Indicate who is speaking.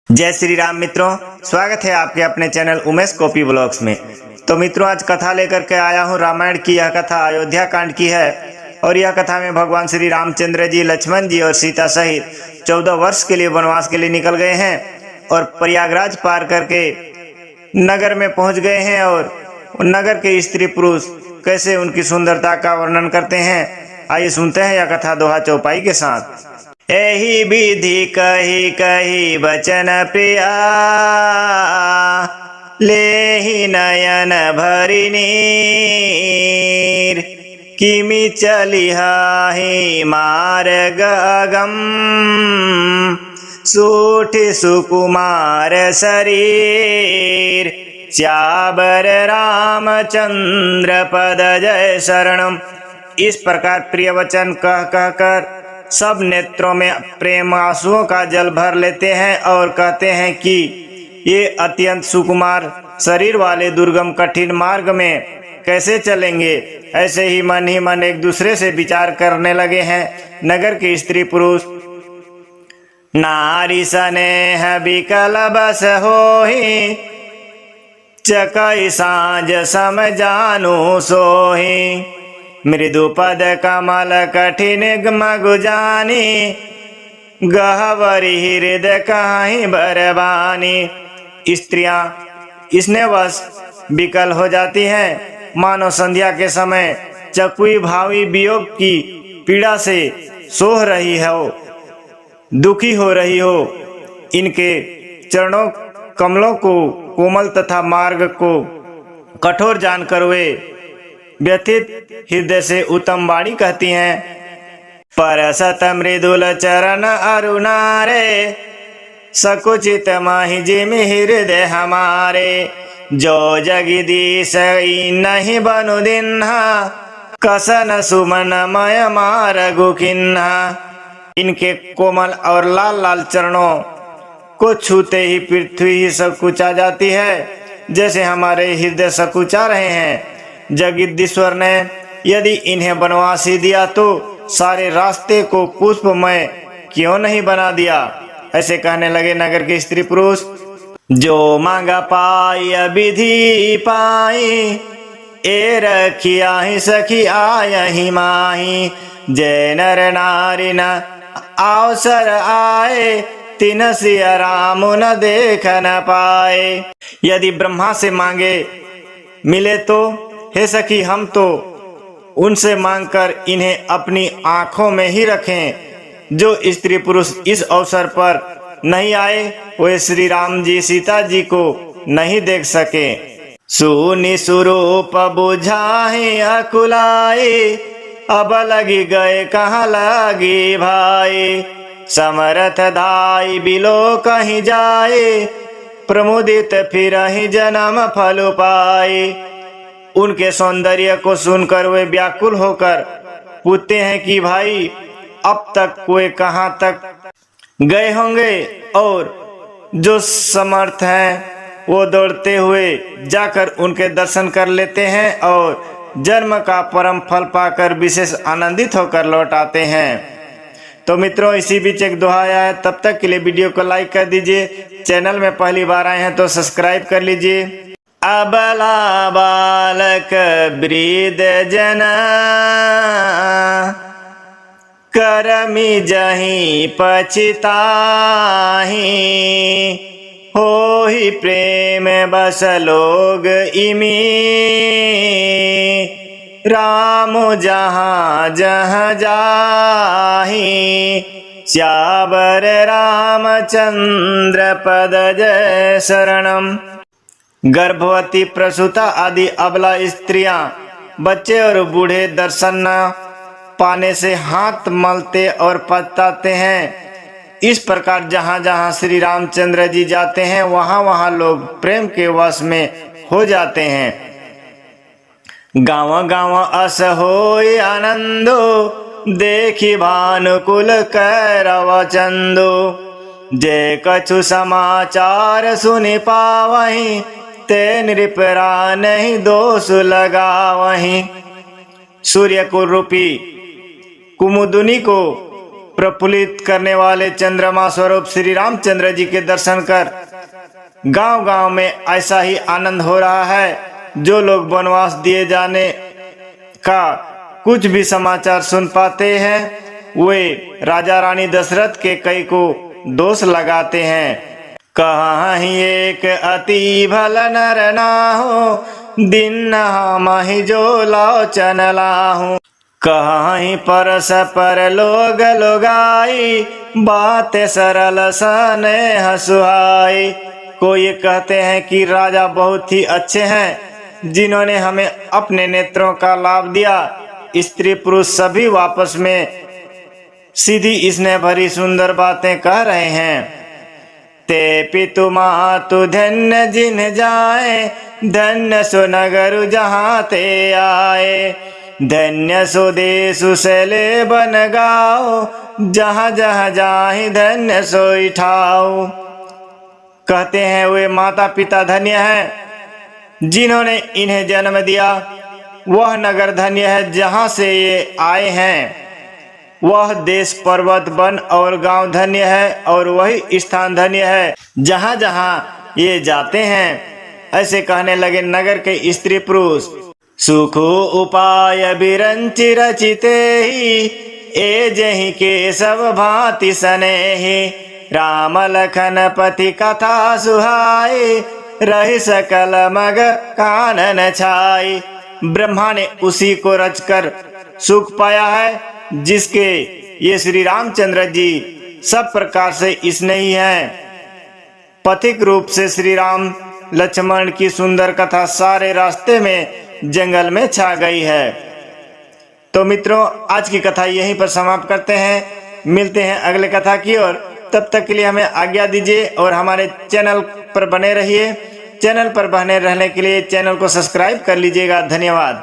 Speaker 1: जय श्री राम मित्रों, स्वागत है आपके अपने चैनल उमेश कॉपी ब्लॉग्स में। तो मित्रों, आज कथा लेकर के आया हूँ। रामायण की यह कथा अयोध्या कांड की है और यह कथा में भगवान श्री रामचंद्र जी, लक्ष्मण जी और सीता सहित 14 वर्ष के लिए वनवास के लिए निकल गए हैं और प्रयागराज पार करके नगर में पहुंच गए हैं। और नगर के स्त्री पुरुष कैसे उनकी सुंदरता का वर्णन करते हैं, आइए सुनते हैं यह कथा दोहा चौपाई के साथ। एहि विधि कही कही बचन प्रिया, लेहि नयन भरि नीर। किमि चलिहाहि मार्ग अगम, सूठि सुकुमार शरीर। श्यावर रामचंद्र पद जय शरणम। इस प्रकार प्रिय वचन कह कहकर सब नेत्रों में प्रेम आंसुओं का जल भर लेते हैं और कहते हैं कि ये अत्यंत सुकुमार शरीर वाले दुर्गम कठिन मार्ग में कैसे चलेंगे। ऐसे ही मन एक दूसरे से विचार करने लगे हैं। नगर के स्त्री पुरुष नारी स्नेह विकल बस होहि, चकई साँझ सम जानू सोहि। मृदु पद कमल कठिन मगु जानी, गहवरी हृदय कहीं बरबानी। स्त्रियां स्नेहवश विकल हो जाती हैं, मानो संध्या के समय चकुई भावी वियोग की पीड़ा से सोह रही हो, दुखी हो रही हो। इनके चरणों कमलों को कोमल तथा मार्ग को कठोर जानकर वे व्यथित हृदय से उत्तम वाणी कहती हैं। परसत मृदुल चरण अरुणारे, सकुचित माहि जिमि हृदय हमारे। जो जगदीश नहीं बनु दिन्हा, कसन सुमन मय मारगु किन्हा। इनके कोमल और लाल लाल चरणों को छूते ही पृथ्वी ही सकुचा जाती है, जैसे हमारे हृदय सकुचा रहे हैं। जगदीश्वर ने यदि इन्हें वनवास ही दिया तो सारे रास्ते को पुष्पमय क्यों नहीं बना दिया। ऐसे कहने लगे नगर के स्त्री पुरुष। जो मांगा पाई विधि पाई, ए रखिया ही सखी आयहि माही। जय नर नारी न अवसर आए, तिन सिया राम न देख न पाए। यदि ब्रह्मा से मांगे मिले तो हे सखी, हम तो उनसे मांगकर इन्हें अपनी आंखों में ही रखें। जो स्त्री पुरुष इस अवसर पर नहीं आए, वे श्री राम जी सीता जी को नहीं देख सके। सुनि स्वरूप बुझाहि अकुलाए, अब लगी गए कहाँ लगी भाई। समरथ दाई बिलो कहीं जाए, प्रमुदित फिर ही जन्म फल पाए। उनके सौंदर्य को सुनकर वे व्याकुल होकर पूछते हैं कि भाई अब तक वे कहाँ तक गए होंगे। और जो समर्थ हैं वो दौड़ते हुए जाकर उनके दर्शन कर लेते हैं और जन्म का परम फल पाकर विशेष आनंदित होकर लौट आते हैं। तो मित्रों, इसी बीच एक दोहा आया है। तब तक के लिए वीडियो को लाइक कर दीजिए। चैनल में पहली बार आए हैं तो सब्सक्राइब कर लीजिए। अबला बालक वृद्ध जना, करमी जहीं पछताहि। होहि प्रेम बस लोग इमी, राम जहाँ जहाँ जाहि। श्यावर रामचंद्र पद जय शरणम। गर्भवती, प्रसूता आदि अबला स्त्रियां, बच्चे और बूढ़े दर्शन न पाने से हाथ मलते और पछताते हैं। इस प्रकार जहाँ जहाँ श्री रामचंद्र जी जाते हैं वहाँ वहाँ लोग प्रेम के वश में हो जाते हैं। गाँव गाँव अस होय आनंदो, देखी भानुकुल कैरव चंदो। जे कछु समाचार सुनि पावहीं, ते नृपरा नहीं दोष लगावहीं। सूर्य को रूपी कुमुदुनी को प्रफुल्लित करने वाले चंद्रमा स्वरूप श्री रामचंद्र जी के दर्शन कर गांव गांव में ऐसा ही आनंद हो रहा है। जो लोग वनवास दिए जाने का कुछ भी समाचार सुन पाते हैं वे राजा रानी दशरथ के कई को दोष लगाते हैं। कहीं एक अति भल नर नाहु, दिन माही जो लोचन लाहू। कहीं परस पर लोग लोगाई, बात सरल स्नेह सुहाई। कोई कहते हैं कि राजा बहुत ही अच्छे हैं जिन्होंने हमें अपने नेत्रों का लाभ दिया। स्त्री पुरुष सभी आपस में सीधी स्नेह भरी सुंदर बातें कह रहे हैं। ते पितु मातु धन्य जिन जाए, धन्य सो नगर जहाँ ते आए। धन्य सो देश सैले बन गाओ, जहाँ जहाँ जाहि धन्य सोई ठाओ। कहते हैं वे माता पिता धन्य हैं जिन्होंने इन्हें जन्म दिया। वह नगर धन्य है जहाँ से ये आए हैं। वह देश पर्वत वन और गांव धन्य है, और वही स्थान धन्य है जहाँ जहाँ ये जाते हैं। ऐसे कहने लगे नगर के स्त्री पुरुष। सुख उपाय बिरंचि रचिते ही, ए जही के सब भांति सनेहि। राम लखन पति कथा सुहाई, रही सकल मग कानन छाई। ब्रह्मा ने उसी को रचकर सुख पाया है जिसके ये श्री रामचंद्र जी सब प्रकार से स्नेही हैं। पथिक रूप से श्री राम लक्ष्मण की सुंदर कथा सारे रास्ते में जंगल में छा गई है। तो मित्रों, आज की कथा यहीं पर समाप्त करते हैं। मिलते हैं अगले कथा की ओर। तब तक के लिए हमें आज्ञा दीजिए और हमारे चैनल पर बने रहिए। चैनल पर बने रहने के लिए चैनल को सब्सक्राइब कर लीजिएगा। धन्यवाद।